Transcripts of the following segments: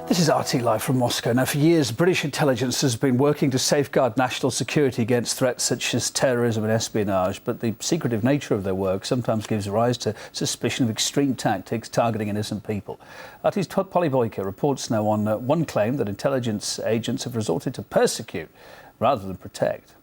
This is RT Live from Moscow. Now, for years, British intelligence has been working to safeguard national security against threats such as terrorism and espionage, but the secretive nature of their work sometimes gives rise to suspicion of extreme tactics targeting innocent people. RT's Polly Boyka reports now on one claim that intelligence agents have resorted to persecute rather than protect.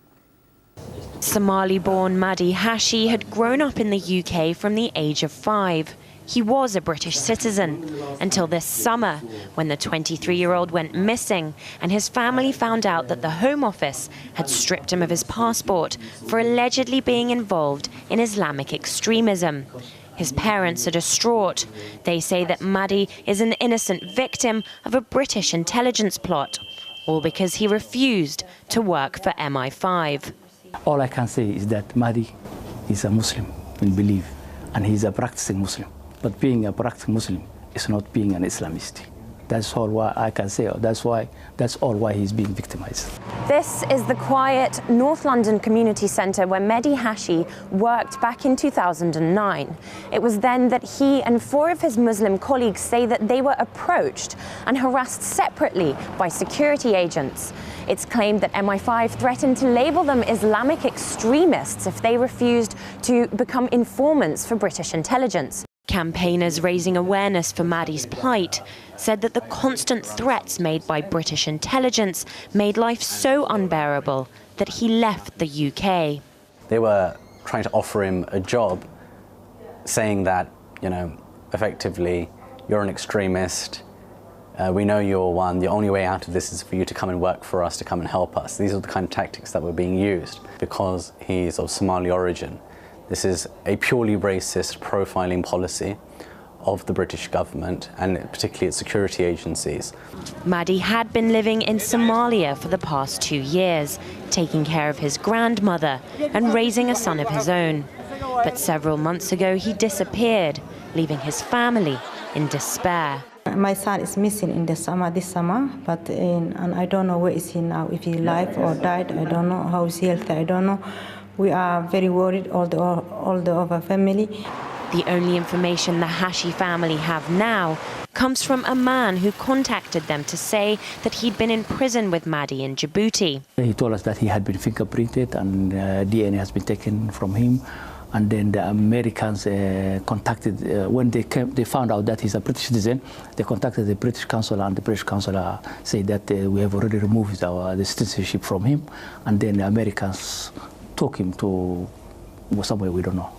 Somali-born Madi Hashi had grown up in the UK from the age of 5. He was a British citizen until this summer, when the 23-year-old went missing and his family found out that the Home Office had stripped him of his passport for allegedly being involved in Islamic extremism. His parents are distraught. They say that Madi is an innocent victim of a British intelligence plot, all because he refused to work for MI5. All I can say is that Madi is a Muslim in belief, and he's a practicing Muslim. But being a practicing Muslim is not being an Islamist. That's all why I can say. That's all why he's being victimized. This is the quiet North London community centre where Madi Hashi worked back in 2009. It was then that he and 4 of his Muslim colleagues say that they were approached and harassed separately by security agents. It's claimed that MI5 threatened to label them Islamic extremists if they refused to become informants for British intelligence. Campaigners raising awareness for Madi's plight said that the constant threats made by British intelligence made life so unbearable that he left the UK. They were trying to offer him a job, saying that, effectively, you're an extremist, we know you're one, the only way out of this is for you to come and work for us, to come and help us. These are the kind of tactics that were being used. Because he's of Somali origin, this is a purely racist profiling policy of the British government and particularly its security agencies. Madi had been living in Somalia for the past 2 years, taking care of his grandmother and raising a son of his own. But several months ago he disappeared, leaving his family in despair. My son is missing in this summer, but and I don't know where is he now, if he's alive or died. I don't know how is he healthy, I don't know. We are very worried, all the other family. The only information the Hashi family have now comes from a man who contacted them to say that he'd been in prison with Madi in Djibouti. He told us that he had been fingerprinted and DNA has been taken from him. And then the Americans contacted, when they found out that he's a British citizen, they contacted the British consul, and the British consul said that we have already removed the citizenship from him. And then the Americans took him to somewhere we don't know.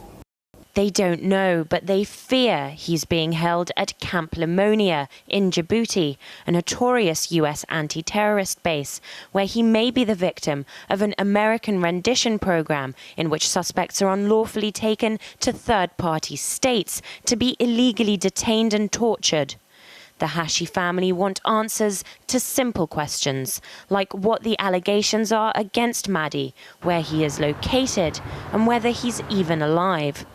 They don't know, but they fear he's being held at Camp Limonia in Djibouti, a notorious US anti-terrorist base, where he may be the victim of an American rendition program in which suspects are unlawfully taken to third-party states to be illegally detained and tortured. The Hashi family want answers to simple questions, like what the allegations are against Madi, where he is located, and whether he's even alive.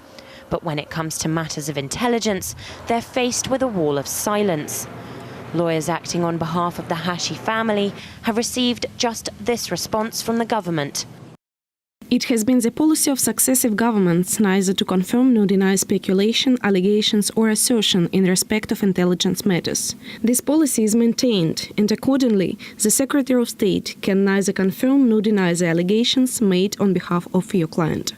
But when it comes to matters of intelligence, they're faced with a wall of silence. Lawyers acting on behalf of the Hashi family have received just this response from the government. It has been the policy of successive governments neither to confirm nor deny speculation, allegations or assertion in respect of intelligence matters. This policy is maintained, and accordingly, the Secretary of State can neither confirm nor deny the allegations made on behalf of your client.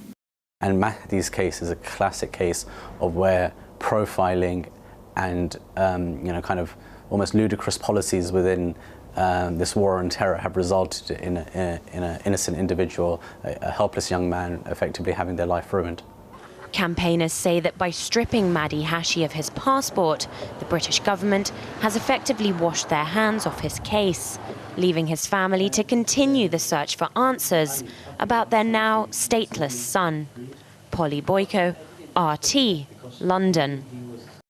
And Mahdi's case is a classic case of where profiling and kind of almost ludicrous policies within this war on terror have resulted in an innocent individual, a helpless young man, effectively having their life ruined. Campaigners say that by stripping Madi Hashi of his passport, the British government has effectively washed their hands off his case, leaving his family to continue the search for answers about their now stateless son. Polly Boyka, RT, London.